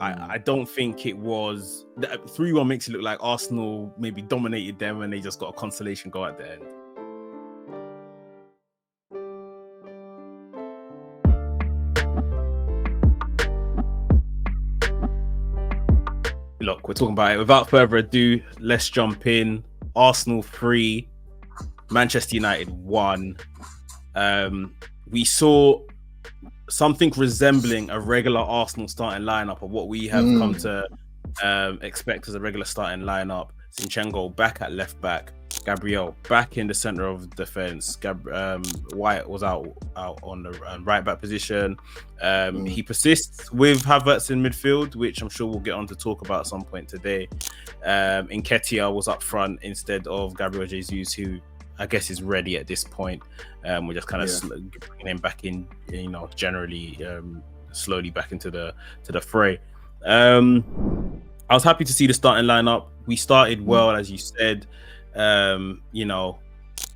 I don't think it was 3-1 makes it look like Arsenal maybe dominated them and they just got a consolation goal at the end. Look, we're talking about it. Without further ado, let's jump in. Arsenal 3, Manchester United 1. We saw something resembling a regular Arsenal starting lineup of what we have come to expect as a regular starting lineup. Zinchenko back at left back, Gabriel back in the center of defense. Wyatt was out on the right back position. He persists with Havertz in midfield, which I'm sure we'll get on to talk about at some point today. Nketiah was up front instead of Gabriel Jesus, who I guess is ready at this point. We're just kind of bringing him back in, generally slowly back into the fray. I was happy to see the starting lineup. We started well, as you said.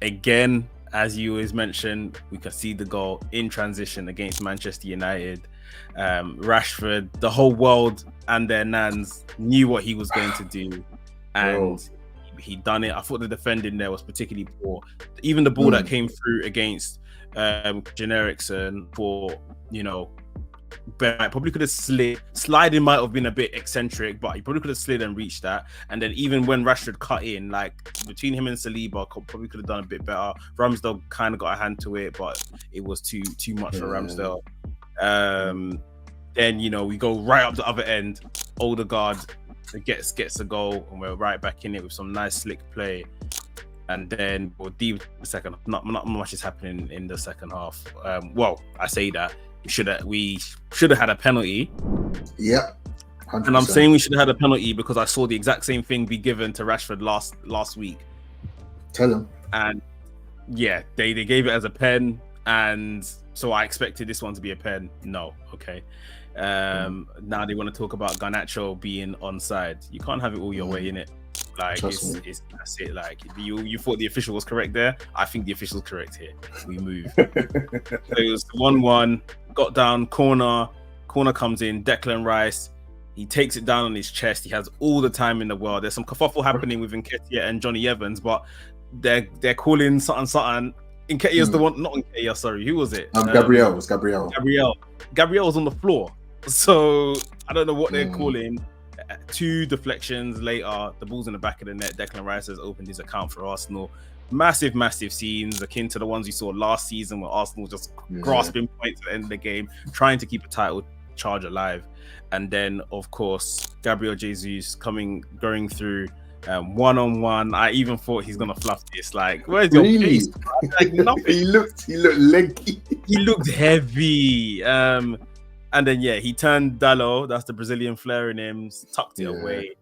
Again, as you always mention, we could see the goal in transition against Manchester United. Rashford, the whole world and their nans knew what he was going to do, and he done it. I thought the defending there was particularly poor. Even the ball that came through against Eriksen for, but probably could have slid. Sliding might have been a bit eccentric, but he probably could have slid and reached that. And then even when Rashford cut in, like between him and Saliba, probably could have done a bit better. Ramsdale kind of got a hand to it, but it was too much for Ramsdale. Then we go right up the other end. Odegaard gets a goal, and we're right back in it with some nice slick play. And then the second, not much is happening in the second half. I say that. We should have had a penalty. Yep. 100%. And I'm saying we should have had a penalty because I saw the exact same thing be given to Rashford last week. Tell him. And yeah, they gave it as a pen, and so I expected this one to be a pen. No, okay. Now they want to talk about Garnacho being onside. You can't have it all your way, innit? Like it's that's it. Like you thought the official was correct there. I think the official's correct here. We move. So it was 1-1. Got down, corner comes in. Declan Rice, he takes it down on his chest. He has all the time in the world. There's some kerfuffle happening with Nketiah and Johnny Evans, but they're calling something. Nketiah's the one, not Nketiah. Sorry, who was it? Gabriel. It was Gabriel. Gabriel was on the floor. So I don't know what they're calling. 2 deflections later, the ball's in the back of the net. Declan Rice has opened his account for Arsenal. Massive scenes akin to the ones we saw last season where Arsenal just grasping points at the end of the game, trying to keep a title charge alive. And then, of course, Gabriel Jesus going through one-on-one. I even thought he's going to fluff this. Like, where's your face? Like, nothing. He looked leggy. He looked heavy. And then, he turned Dalot, that's the Brazilian flair in him, tucked it away.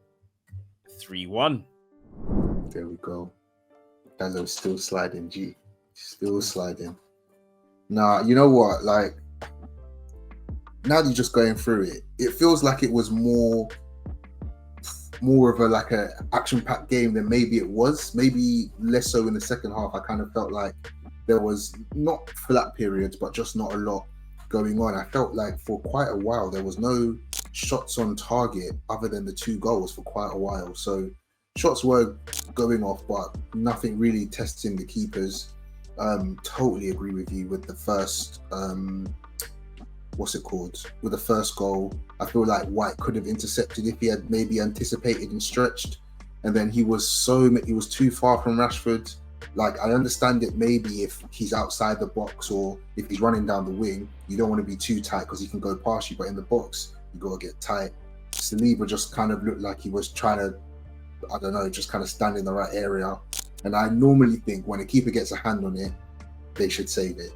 3-1. There we go. Dalot's still sliding, G. Still sliding. Nah, you know what? Like, now that you're just going through it, it feels like it was more of a action-packed game than maybe it was. Maybe less so in the second half. I kind of felt like there was not flat periods, but just not a lot going on. I felt like for quite a while there was no shots on target other than the 2 goals for quite a while. So shots were going off, but nothing really testing the keepers. Totally agree with you with the first with the first goal. I feel like White could have intercepted if he had maybe anticipated and stretched, and then he was too far from Rashford. Like, I understand it maybe if he's outside the box or if he's running down the wing, you don't want to be too tight because he can go past you, but in the box, you got to get tight. Saliba just kind of looked like he was trying to, I don't know, just kind of stand in the right area. And I normally think when a keeper gets a hand on it, they should save it.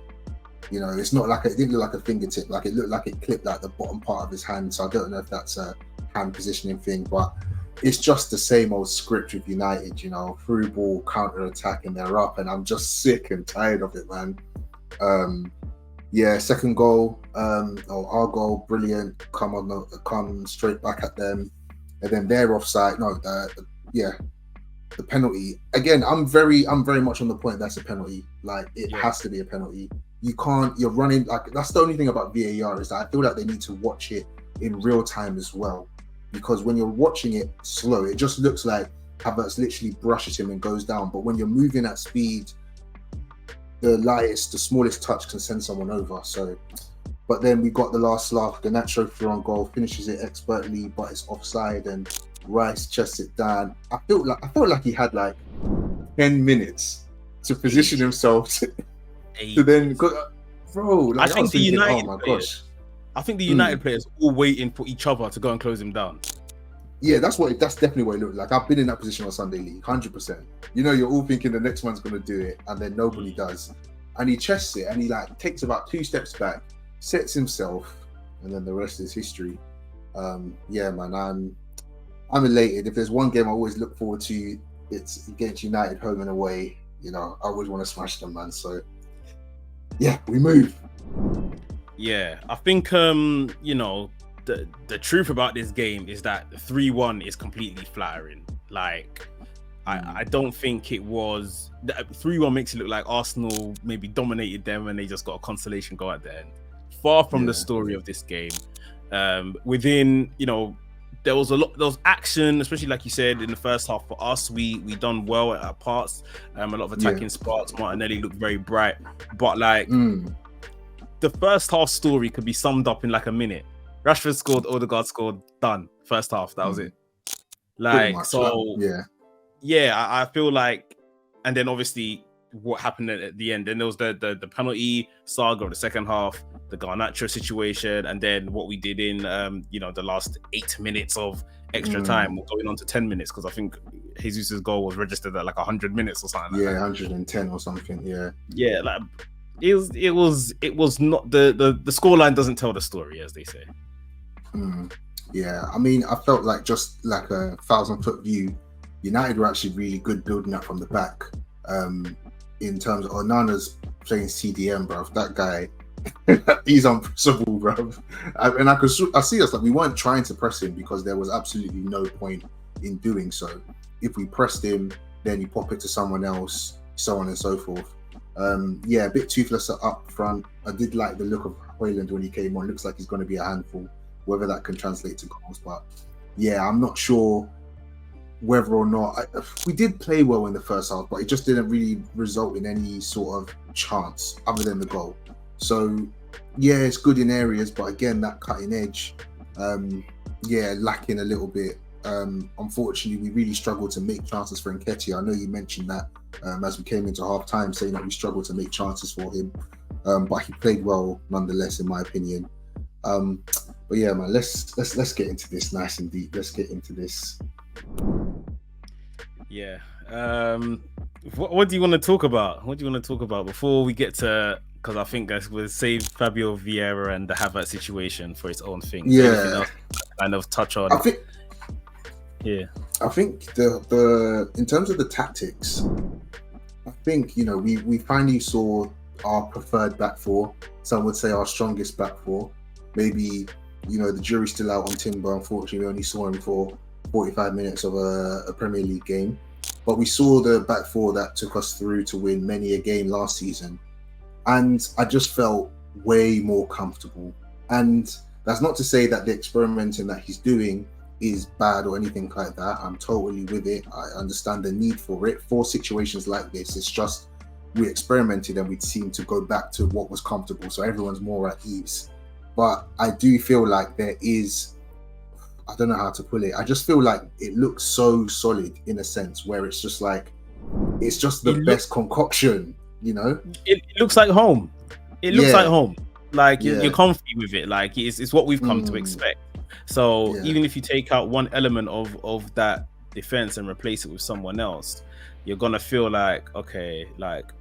It's not like, it didn't look like a fingertip, like it looked like it clipped like the bottom part of his hand. So I don't know if that's a hand positioning thing, but it's just the same old script with United, through ball, counter attack, and they're up, and I'm just sick and tired of it, man. Second goal, our goal, brilliant. Come straight back at them, and then they're offside. No, the penalty again. I'm very much on the point that's a penalty. Like, it has to be a penalty. You're running, like, that's the only thing about VAR is that I feel like they need to watch it in real time as well. Because when you're watching it slow, it just looks like Havertz literally brushes him and goes down. But when you're moving at speed, the smallest touch can send someone over. So, but then we got the last laugh. Garnacho through on goal, finishes it expertly, but it's offside, and Rice chests it down. I felt like he had like 10 minutes to position himself to then go. Bro, like, I think the United oh my players, gosh. I think the United players all waiting for each other to go and close him down. Yeah, that's definitely what it looked like. I've been in that position on Sunday League, 100%. You know, you're all thinking the next one's going to do it, and then nobody does. And he chests it, and he like takes about 2 steps back, sets himself, and then the rest is history. Yeah, man, I'm elated. If there's one game I always look forward to, it's against United home and away. You know, I always want to smash them, man. So yeah, we move. Yeah, I think you know, the truth about this game is that 3-1 is completely flattering. Like, I don't think it was 3-1 makes it look like Arsenal maybe dominated them and they just got a consolation goal at the end. Far from the story of this game. Within, you know, there was action, especially like you said in the first half. For us, we done well at our parts. A lot of attacking spots. Martinelli looked very bright, but like the first half story could be summed up in like a minute. Rashford scored, Odegaard scored, done. First half, that was it. Like, so I feel like, and then obviously what happened at the end. Then there was the penalty saga of the second half, the Garnacho situation, and then what we did in you know, the last 8 minutes of extra time. We're going on to 10 minutes because I think Jesus' goal was registered at like 100 minutes or something. Yeah, 110 or something. Yeah, like it was not the scoreline doesn't tell the story, as they say. Yeah, I mean, I felt like just like a 1,000-foot view, United were actually really good building up from the back. In terms of Onana's playing CDM, bruv. That guy, he's unpressable, bruv. And I see us like we weren't trying to press him because there was absolutely no point in doing so. If we pressed him, then you pop it to someone else, so on and so forth. Yeah, a bit toothless up front. I did like the look of Højlund when he came on. Looks like he's going to be a handful. Whether that can translate to goals, but yeah, I'm not sure whether or not we did play well in the first half, but it just didn't really result in any sort of chance other than the goal. So yeah, it's good in areas, but again, that cutting edge, lacking a little bit. Unfortunately, we really struggled to make chances for Nketiah. I know you mentioned that as we came into half time, saying that we struggled to make chances for him, but he played well nonetheless, in my opinion. But yeah, man, let's get into this nice and deep. Let's get into this. Yeah. What do you want to talk about? What do you want to talk about before we get to? Because I think we'll save Fabio Vieira and the Havertz situation for its own thing. Yeah. Kind of touch on. I think the in terms of the tactics, I think, you know, we finally saw our preferred back four. Some would say our strongest back four. Maybe, you know, the jury's still out on Timber. Unfortunately, we only saw him for 45 minutes of a Premier League game. But we saw the back four that took us through to win many a game last season. And I just felt way more comfortable. And that's not to say that the experimenting that he's doing is bad or anything like that. I'm totally with it. I understand the need for it. For situations like this, it's just we experimented and we seemed to go back to what was comfortable. So everyone's more at ease. But I do feel like there is, I don't know how to put it. I just feel like it looks so solid in a sense where it's just like, it's just the best concoction, you know? It looks like home. It looks like home. Like you're comfy with it. Like it's what we've come to expect. So even if you take out one element of that defense and replace it with someone else, you're gonna feel like, okay, like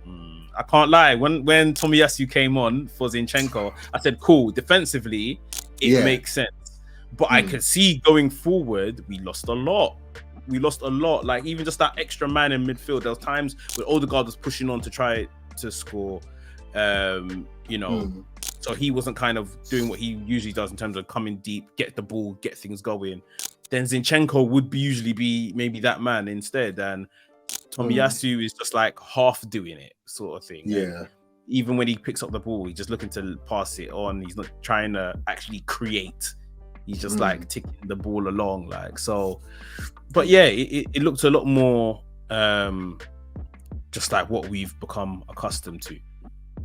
I can't lie. When Tomiyasu came on for Zinchenko, I said, cool. Defensively, it makes sense. But I could see going forward, we lost a lot. Like even just that extra man in midfield. There was times where Odegaard was pushing on to try to score. You know, so he wasn't kind of doing what he usually does in terms of coming deep, get the ball, get things going. Then Zinchenko would usually be maybe that man instead, and Tomiyasu is just like half doing it, sort of thing. Yeah. And even when he picks up the ball, he's just looking to pass it on. He's not trying to actually create He's just like ticking the ball along, like so. But yeah, it looked a lot more just like what we've become accustomed to,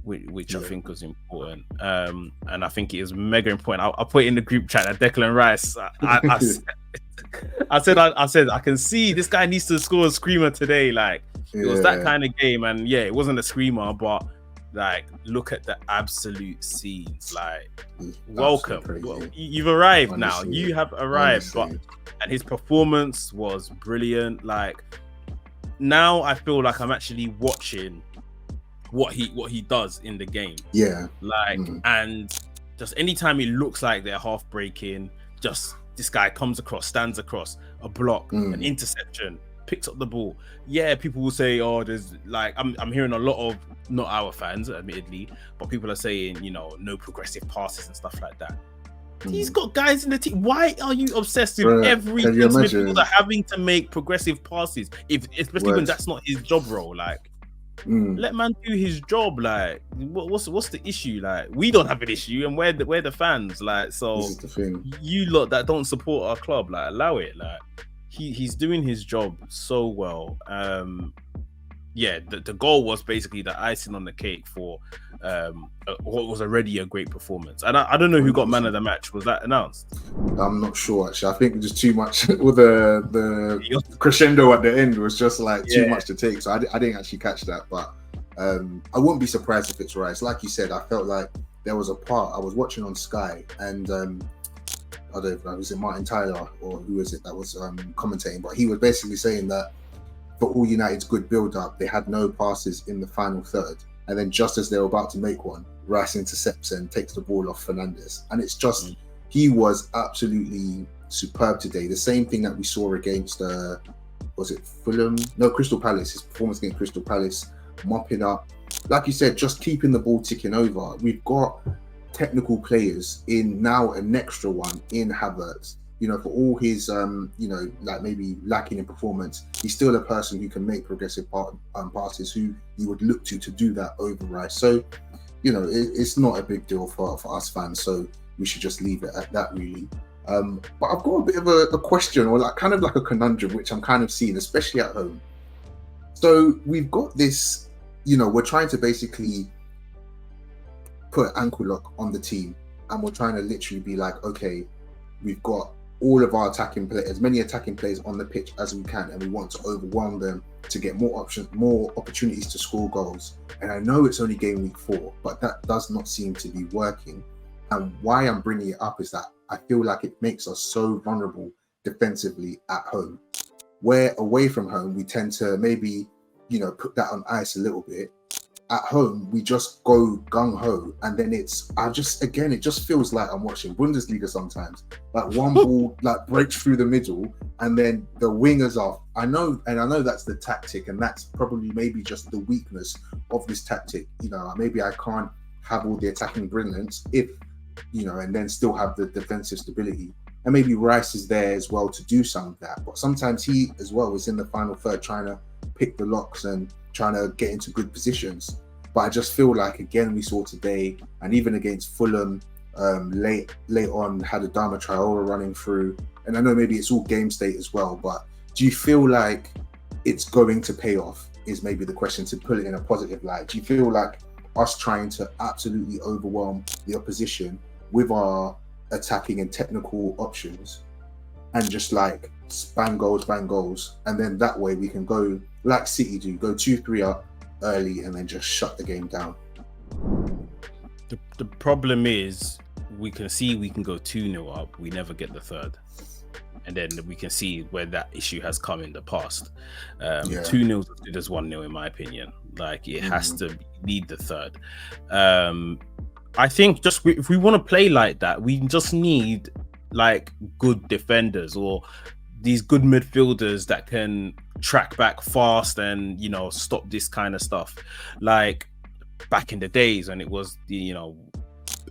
which I think was important. And I think it is mega important. I put it in the group chat that Declan Rice. I said I can see this guy needs to score a screamer today. Like it was that kind of game, and yeah, it wasn't a screamer, but like look at the absolute scenes. Like welcome, well, you've arrived now. You have arrived, and his performance was brilliant. Like now, I feel like I'm actually watching what he does in the game. Yeah, like and just anytime it looks like they're half breaking, just this guy comes across, stands across a block, an interception, picks up the ball. Yeah, people will say, oh, there's like I'm hearing a lot of, not our fans admittedly, but people are saying, you know, no progressive passes and stuff like that. He's got guys in the team. Why are you obsessed with every midfielder having to make progressive passes, especially when that's not his job role? Like let man do his job. Like what's the issue? Like we don't have an issue, and we're the fans. Like so, this is the thing. You lot that don't support our club, like allow it. Like he's doing his job so well. Yeah, the goal was basically the icing on the cake for what was already a great performance. And I don't know who got man of the match. Was that announced? I'm not sure actually. I think just too much with the crescendo at the end was just like too much to take. So I didn't actually catch that, but I wouldn't be surprised if it's Rice. Like you said, I felt like there was a part I was watching on Sky, and I don't know, was it Martin Tyler or who was it that was commentating? But he was basically saying that for all United's good build-up, they had no passes in the final third. And then just as they were about to make one, Rice intercepts and takes the ball off Fernandes. And it's just, he was absolutely superb today. The same thing that we saw against, was it Fulham? No, Crystal Palace. His performance against Crystal Palace, mopping up. Like you said, just keeping the ball ticking over. We've got technical players in now, an extra one in Havertz. You know, for all his, you know, like maybe lacking in performance, he's still a person who can make progressive passes, who you would look to do that over Rice. So, you know, it's not a big deal for us fans. So we should just leave it at that, really. But I've got a bit of a question, or like kind of like a conundrum, which I'm kind of seeing, especially at home. So we've got this, you know, we're trying to basically put an ankle lock on the team, and we're trying to literally be like, okay, we've got all of our attacking players, as many attacking players on the pitch as we can, and we want to overwhelm them to get more options, more opportunities to score goals. And I know it's only game week 4, but that does not seem to be working. And why I'm bringing it up is that I feel like it makes us so vulnerable defensively at home. Where away from home, we tend to maybe, you know, put that on ice a little bit. At home, we just go gung-ho, and then it just feels like I'm watching Bundesliga sometimes. Like one ball like breaks through the middle, and then the wingers off. I know that's the tactic, and that's probably maybe just the weakness of this tactic. You know, maybe I can't have all the attacking brilliance if, you know, and then still have the defensive stability. And maybe Rice is there as well to do some of that. But sometimes he as well is in the final third trying to pick the locks and trying to get into good positions. But I just feel like, again, we saw today, and even against Fulham, late on, had a Adama Traore running through. And I know maybe it's all game state as well, but do you feel like it's going to pay off, is maybe the question, to put it in a positive light? Do you feel like us trying to absolutely overwhelm the opposition with our attacking and technical options and just like bang goals, and then that way we can go like City do, go 2-3 up early and then just shut the game down? The problem is we can go 2-0 up, we never get the third, and then we can see where that issue has come in the past. 2-0 is as good as 1-0 in my opinion. Like it has to need the third. I think just if we want to play like that, we just need like good defenders or these good midfielders that can track back fast and, you know, stop this kind of stuff. Like back in the days when it was the, you know,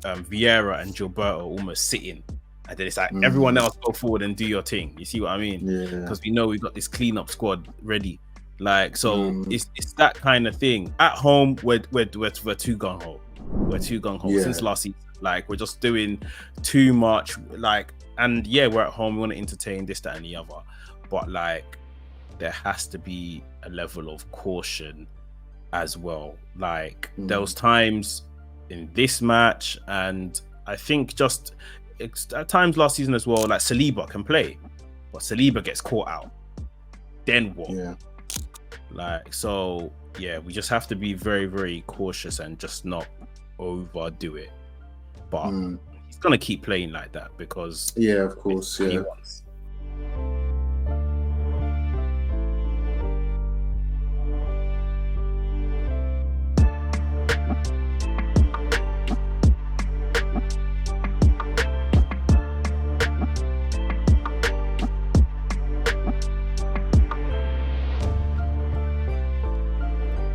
Vieira and Gilberto almost sitting, and then it's like everyone else go forward and do your thing. You see what I mean? Because we know we've got this cleanup squad ready. Like so, it's that kind of thing. At home, we're too gung ho. We're too gung ho since last season. Like we're just doing too much. Like, and yeah, we're at home, we want to entertain this, that, and the other, but like there has to be a level of caution as well. Like there was times in this match, and I think just at times last season as well, like Saliba can play, but Saliba gets caught out. Then what? Yeah. Like, so yeah, we just have to be very, very cautious and just not overdo it. But he's gonna keep playing like that because yeah, of course, he yeah. wants.